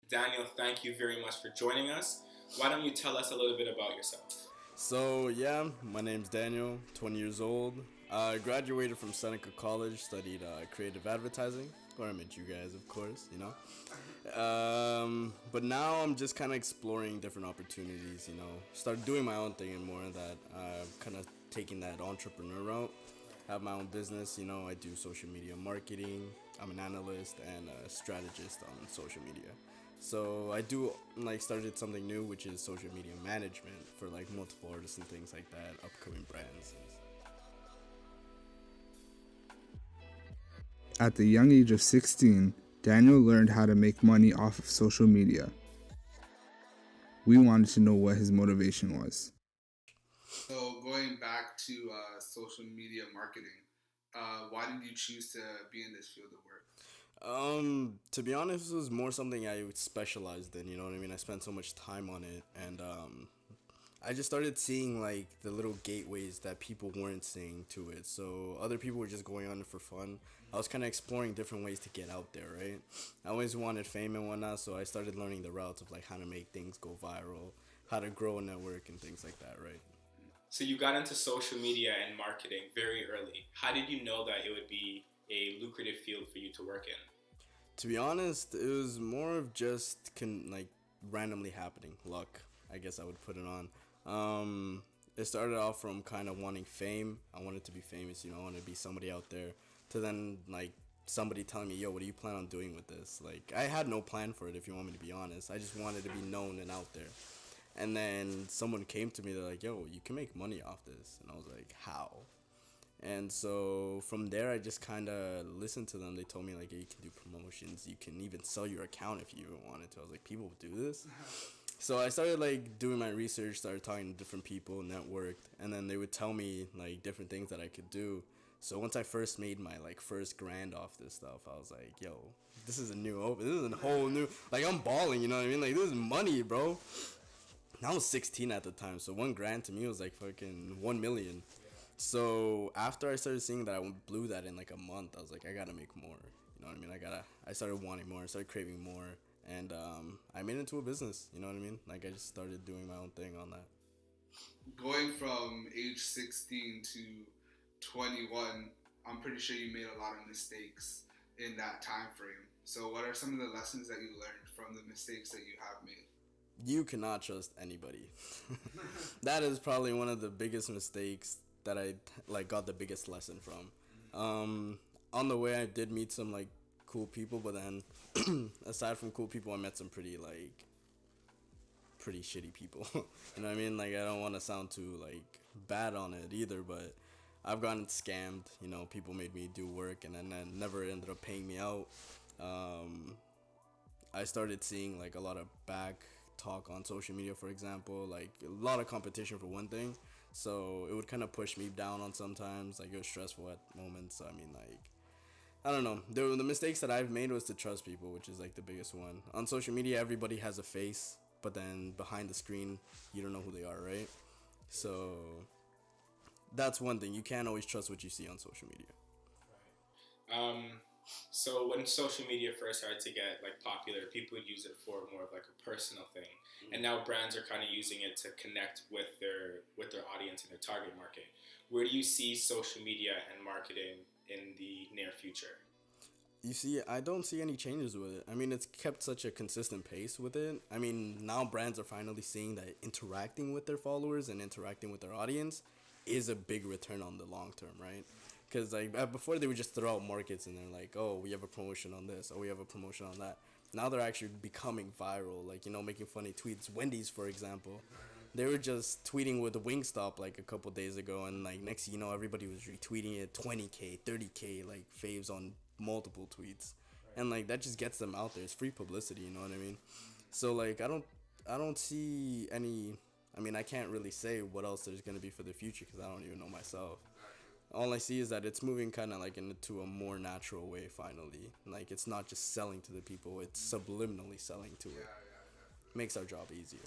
Daniel, thank you very much for joining us. Why don't you tell us a little bit about yourself? So yeah, my name's Daniel, 20 years old. I graduated from Seneca College, studied creative advertising. Where I met you guys, of course, you know. But now I'm just kind of exploring different opportunities, you know. Started doing my own thing and more of that. Kind of taking that entrepreneur route. Have my own business, you know. I do social media marketing. I'm an analyst and a strategist on social media. So I do like started something new, which is social media management for like multiple artists and things like that, upcoming brands. At the young age of 16, Daniel learned how to make money off of social media. We wanted to know what his motivation was. So, going back to social media marketing, why did you choose to be in this field of work? To be honest, it was more something I specialized in. You know what I mean? I spent so much time on it, and I just started seeing like the little gateways that people weren't seeing to it. So other people were just going on it for fun. I was kind of exploring different ways to get out there, right? I always wanted fame and whatnot, so I started learning the routes of like how to make things go viral, how to grow a network, and things like that, right? So you got into social media and marketing very early. How did you know that it would be a lucrative field for you to work in? To be honest, it was more of just like randomly happening, luck. I guess I would put it on. It started off from kind of wanting fame. I wanted to be famous, you know, I wanted to be somebody out there. To then like somebody telling me, "Yo, what do you plan on doing with this?" Like I had no plan for it, if you want me to be honest. I just wanted to be known and out there. And then someone came to me, they're like, "Yo, you can make money off this," and I was like, "How?" And so from there, I just kind of listened to them. They told me like, yeah, you can do promotions. You can even sell your account if you even wanted to. I was like, people do this. So I started like doing my research, started talking to different people, networked, and then they would tell me like different things that I could do. So once I first made my like first grand off this stuff, I was like, yo, this is a new open. This is a whole new, like I'm balling, you know what I mean? Like this is money, bro. And I was 16 at the time, so 1 grand to me was like fucking 1 million. So after I started seeing that I blew that in like a month, I was like, I gotta make more. You know what I mean? I started wanting more. I started craving more, and I made it into a business. You know what I mean? Like I just started doing my own thing on that. Going from age 16 to 21, I'm pretty sure you made a lot of mistakes in that time frame. So, what are some of the lessons that you learned from the mistakes that you have made? You cannot trust anybody. That is probably one of the biggest mistakes that I like got the biggest lesson from. On the way, I did meet some like cool people, but then aside from cool people, I met some pretty shitty people. You know what I mean? Like I don't want to sound too like bad on it either, but I've gotten scammed. You know, people made me do work and then never ended up paying me out. Um, I started seeing like a lot of back talk on social media, for example, like a lot of competition for one thing. So it would kind of push me down on sometimes. Like it was stressful at moments. I mean, like I don't know. The mistakes that I've made was to trust people, which is like the biggest one. On social media, everybody has a face, but then behind the screen, you don't know who they are, right? So that's one thing. You can't always trust what you see on social media. Um, so when social media first started to get like popular, people would use it for more of like a personal thing, and now brands are kind of using it to connect with their audience and their target market. Where do you see social media and marketing in the near future? You see, I don't see any changes with it. I mean, it's kept such a consistent pace with it. I mean, now brands are finally seeing that interacting with their followers and interacting with their audience is a big return on the long term, right? Because like before, they would just throw out markets and they're like, "Oh, we have a promotion on this. Oh, we have a promotion on that." Now they're actually becoming viral. Like you know, making funny tweets. Wendy's, for example, they were just tweeting with the Wingstop like a couple days ago, and like next thing you know, everybody was retweeting it, 20K, 30K, like faves on multiple tweets, and like that just gets them out there. It's free publicity, you know what I mean? So like I don't see any. I mean, I can't really say what else there's gonna be for the future because I don't even know myself. All I see is that it's moving kind of like into a more natural way finally. Like it's not just selling to the people; it's subliminally selling to it. Makes our job easier.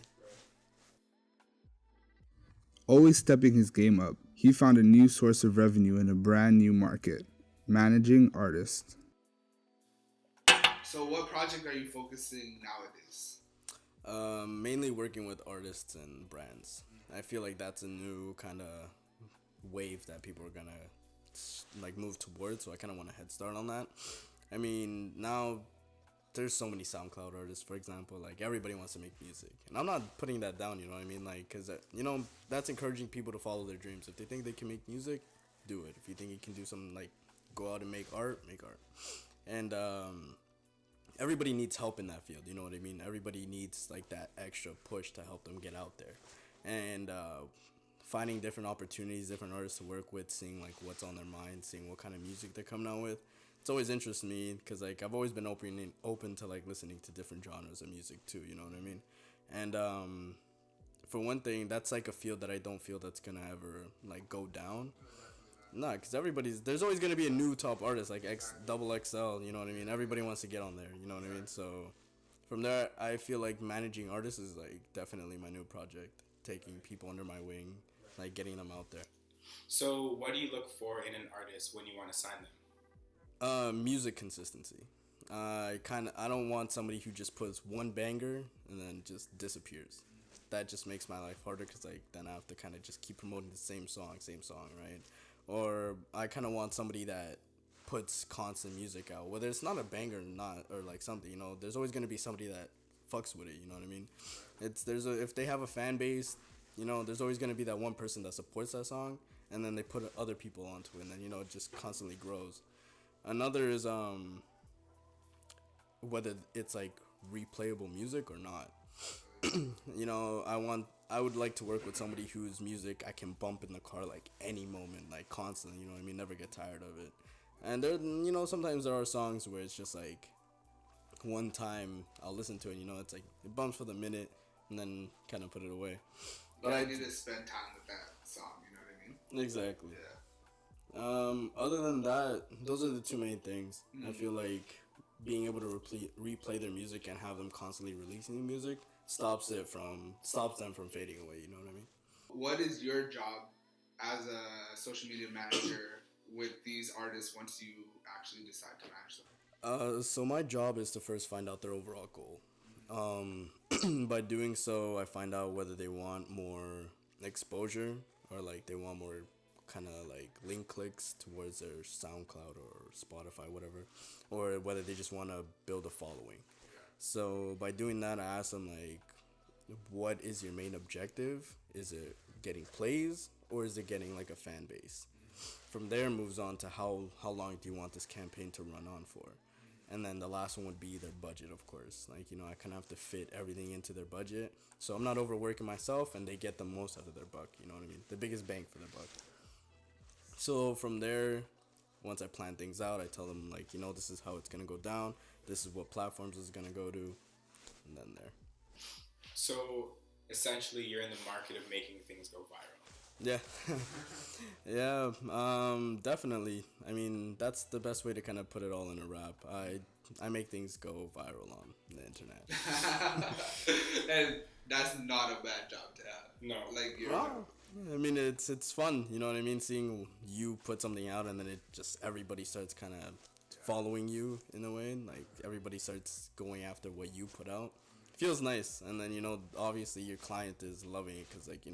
Always stepping his game up, he found a new source of revenue in a brand new market: managing artists. So what project are you focusing nowadays? Mainly working with artists and brands. I feel like that's a new kind of wave that people are gonna like move towards. So I kind of want a head start on that. I mean, now there's so many SoundCloud artists, for example. Like everybody wants to make music, and I'm not putting that down. You know what I mean? Like, cause that's encouraging people to follow their dreams. If they think they can make music, do it. If you think you can do something like go out and make art, make art. And everybody needs help in that field. You know what I mean? Everybody needs like that extra push to help them get out there, and finding different opportunities, different artists to work with, seeing like what's on their mind, seeing what kind of music they're coming out with. It's always interested me because like I've always been open to like listening to different genres of music too. You know what I mean? And for one thing, that's like a field that I don't feel that's gonna ever like go down. Nah, because there's always gonna be a new top artist like double XL. You know what I mean? Everybody wants to get on there. You know what I mean? So from there, I feel like managing artists is like definitely my new project. Taking people under my wing, like getting them out there. So what do you look for in an artist when you want to sign them? Music consistency. I don't want somebody who just puts one banger and then just disappears. That just makes my life harder because like then I have to kind of just keep promoting the same song, right? Or I kind of want somebody that puts constant music out, whether it's not a banger or not, or like something. There's always gonna be somebody that fucks with it. You know what I mean? If they have a fan base, there's always gonna be that one person that supports that song, and then they put other people onto it, and then it just constantly grows. Another is whether it's like replayable music or not. I would like to work with somebody whose music I can bump in the car like any moment, like constantly, you know what I mean? Never get tired of it. And sometimes there are songs where it's just like one time I'll listen to it, it's like it bumps for the minute and then kind of put it away. But I need to spend time with that song, you know what I mean? Exactly. Yeah. Other than that, those are the two main things. I feel like being able to replay their music and have them constantly releasing new music stops them from fading away. You know what I mean? What is your job as a social media manager with these artists once you actually decide to manage them? So my job is to first find out their overall goal. By doing so, I find out whether they want more exposure or like they want more kind of like link clicks towards their SoundCloud or Spotify, whatever, or whether they just want to build a following. So by doing that, I ask them like, what is your main objective? Is it getting plays or is it getting like a fan base? From there moves on to how long do you want this campaign to run on for? And then the last one would be their budget, of course. Like, I kind of have to fit everything into their budget. So I'm not overworking myself and they get the most out of their buck, you know what I mean? The biggest bang for their buck. So from there, once I plan things out, I tell them like, this is how it's going to go down. This is what platforms it's going to go to. And then there. So essentially you're in the market of making things go viral. Yeah. Yeah, definitely. I mean, that's the best way to kind of put it all in a rap. I make things go viral on the internet. And that's not a bad job to have. No. Like, I mean, it's fun, you know what I mean? Seeing you put something out and then everybody starts kind of following you in a way. Like, everybody starts going after what you put out. Feels nice. And then, obviously your client is loving it because, like,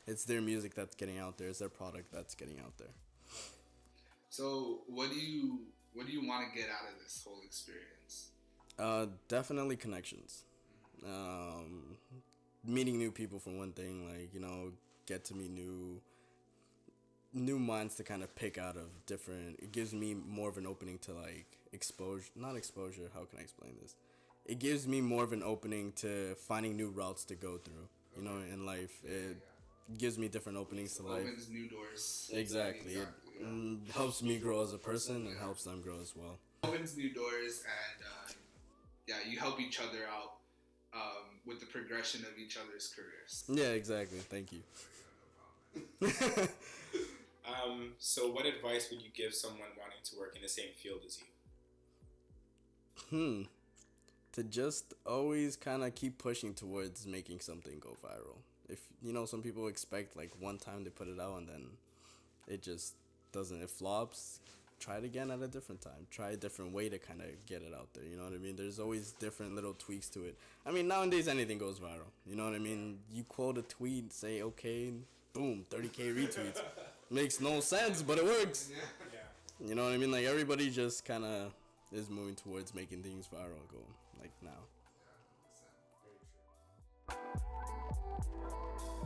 it's their music that's getting out there. It's their product that's getting out there. So what do you want to get out of this whole experience? Definitely connections. Meeting new people for one thing, like, get to meet new minds to kind of pick out of different. It gives me more of an opening to like not exposure, how can I explain this? It gives me more of an opening to finding new routes to go through, in life. It gives me different openings to life. Opens new doors. Exactly. It helps me grow as a person and helps them grow as well. Opens new doors and you help each other out with the progression of each other's careers. Yeah, exactly. Thank you. So what advice would you give someone wanting to work in the same field as you? To just always kind of keep pushing towards making something go viral. If, some people expect like one time they put it out and then it just doesn't, it flops. try it again at a different time. Try a different way to kind of get it out there. You know what I mean? There's always different little tweaks to it. I mean, nowadays anything goes viral. You know what I mean? You quote a tweet, say okay, boom, 30K retweets. Makes no sense, but it works. Yeah. You know what I mean? Like, everybody just kind of is moving towards making things viral like now. Very true.